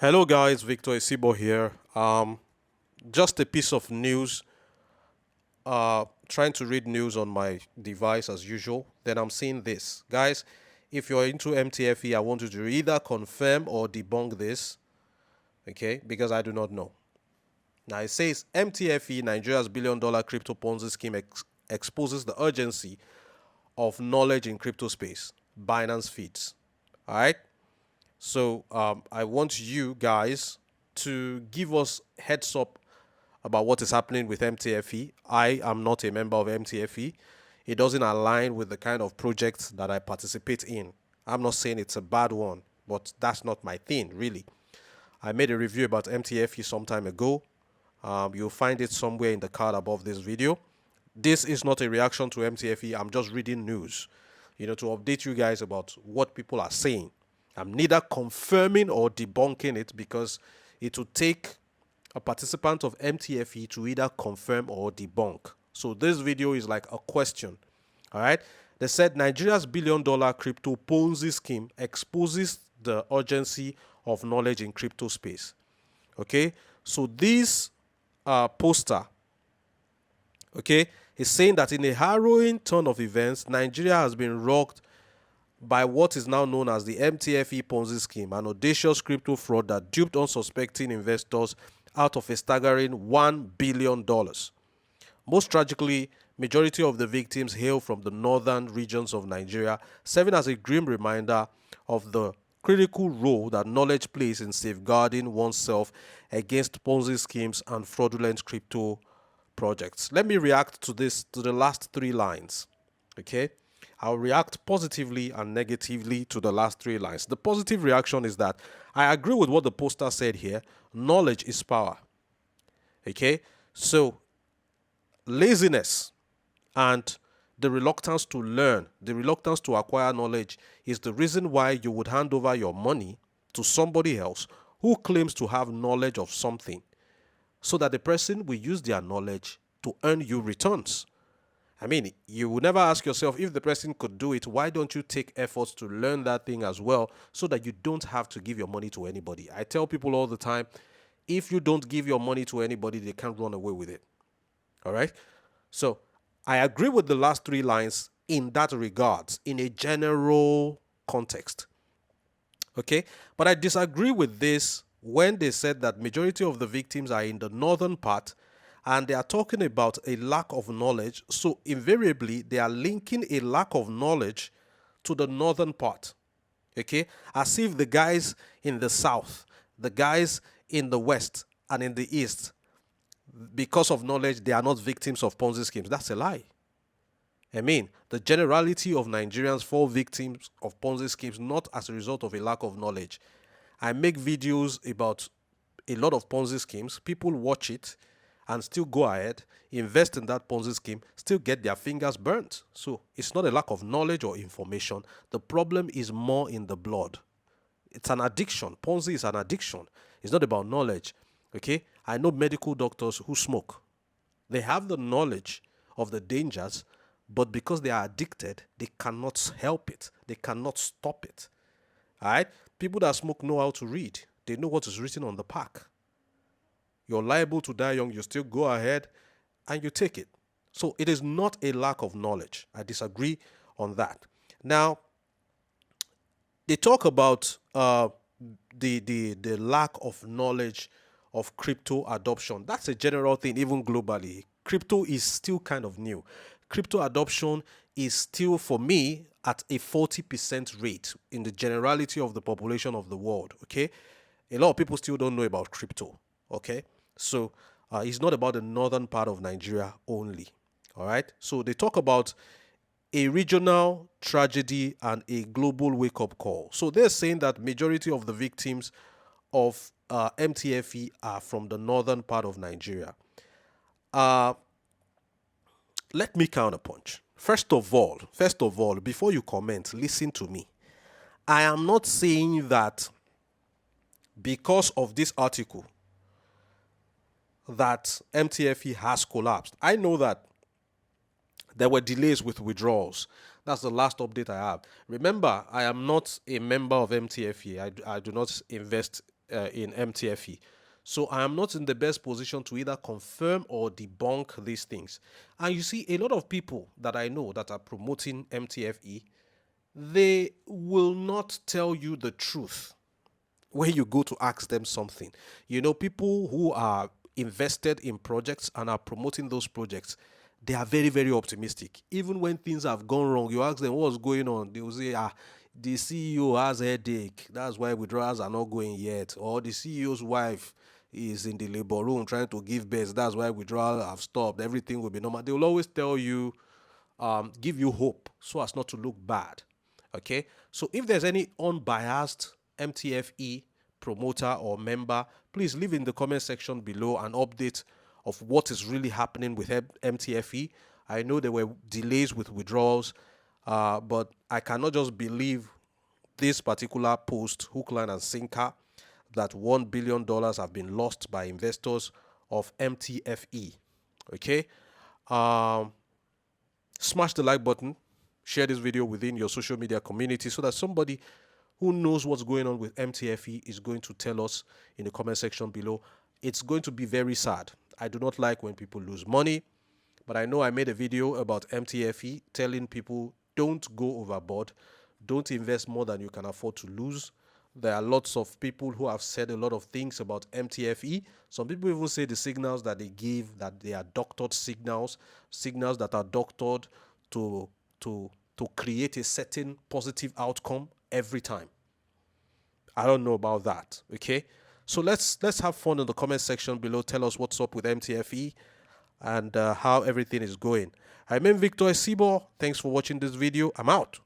Hello guys, Victor Isibor here. Just a piece of news. Trying to read news on my device as usual. Then I'm seeing this. Guys, if you're into MTFE, I want you to either confirm or debunk this. Okay, because I do not know. Now it says MTFE, Nigeria's billion-dollar crypto Ponzi scheme, exposes the urgency of knowledge in crypto space. Binance Feeds. All right. So I want you guys to give us heads up about what is happening with MTFE. I am not a member of MTFE. It doesn't align with the kind of projects that I participate in. I'm not saying it's a bad one, but that's not my thing, really. I made a review about MTFE some time ago. You'll find it somewhere in the card above this video. This is not a reaction to MTFE. I'm just reading news, to update you guys about what people are saying. I'm neither confirming or debunking it because it will take a participant of MTFE to either confirm or debunk. So this video is like a question. All right. They said Nigeria's billion-dollar crypto Ponzi scheme exposes the urgency of knowledge in crypto space. Okay. So this poster, okay, is saying that in a harrowing turn of events, Nigeria has been rocked by what is now known as the MTFE Ponzi scheme, an audacious crypto fraud that duped unsuspecting investors out of a staggering $1 billion. Most tragically, majority of the victims hail from the northern regions of Nigeria, serving as a grim reminder of the critical role that knowledge plays in safeguarding oneself against Ponzi schemes and fraudulent crypto projects. Let me react to the last three lines. Okay, I'll react positively and negatively to the last three lines. The positive reaction is that I agree with what the poster said here. Knowledge is power. Okay, so laziness and the reluctance to learn, the reluctance to acquire knowledge is the reason why you would hand over your money to somebody else who claims to have knowledge of something so that the person will use their knowledge to earn you returns. I mean, you will never ask yourself, if the person could do it, why don't you take efforts to learn that thing as well so that you don't have to give your money to anybody? I tell people all the time, if you don't give your money to anybody, they can't run away with it. All right? So I agree with the last three lines in that regards, in a general context. Okay? But I disagree with this when they said that majority of the victims are in the northern part and they are talking about a lack of knowledge. So invariably, they are linking a lack of knowledge to the northern part. Okay? As if the guys in the south, the guys in the west and in the east, because of knowledge, they are not victims of Ponzi schemes. That's a lie. I mean, the generality of Nigerians fall victims of Ponzi schemes not as a result of a lack of knowledge. I make videos about a lot of Ponzi schemes. People watch it and still go ahead, invest in that Ponzi scheme, still get their fingers burnt. So it's not a lack of knowledge or information. The problem is more in the blood. It's an addiction. Ponzi is an addiction. It's not about knowledge. Okay? I know medical doctors who smoke. They have the knowledge of the dangers, but because they are addicted, they cannot help it. They cannot stop it. All right? People that smoke know how to read. They know what is written on the pack. You're liable to die young, you still go ahead and you take it. So it is not a lack of knowledge. I disagree on that. Now, they talk about the lack of knowledge of crypto adoption. That's a general thing, even globally. Crypto is still kind of new. Crypto adoption is still, for me, at a 40% rate in the generality of the population of the world. Okay, a lot of people still don't know about crypto. Okay, so it's not about the northern part of Nigeria only. All right, so they talk about a regional tragedy and a global wake-up call. So they're saying that majority of the victims of MTFE are from the northern part of Nigeria. Let me counterpunch. First of all, before you comment, listen to me. I am not saying that because of this article that MTFE has collapsed. I know that there were delays with withdrawals. That's the last update I have. Remember, I am not a member of MTFE. I do not invest in MTFE. So I am not in the best position to either confirm or debunk these things. And you see, a lot of people that I know that are promoting MTFE, they will not tell you the truth when you go to ask them something. You know, people who are invested in projects and are promoting those projects, they are very, very optimistic. Even when things have gone wrong, you ask them what's going on, they will say, the CEO has a headache, that's why withdrawals are not going yet. Or the CEO's wife is in the labor room trying to give birth, that's why withdrawals have stopped, everything will be normal. They will always tell you, give you hope so as not to look bad. Okay, so if there's any unbiased MTFE promoter or member, please leave in the comment section below an update of what is really happening with MTFE. I know there were delays with withdrawals, but I cannot just believe this particular post, hook, line, and sinker, that $1 billion have been lost by investors of MTFE. Okay, smash the like button, share this video within your social media community so that somebody who knows what's going on with MTFE is going to tell us in the comment section below. It's going to be very sad. I do not like when people lose money, but I know I made a video about MTFE telling people don't go overboard, don't invest more than you can afford to lose. There are lots of people who have said a lot of things about MTFE. Some people even say the signals that they give, that they are doctored signals, signals that are doctored to create a certain positive outcome every time. I don't know about that. Okay, so let's have fun in the comment section below. Tell us what's up with MTFE and how everything is going. I'm Victor Isibor. Thanks for watching this video. I'm out.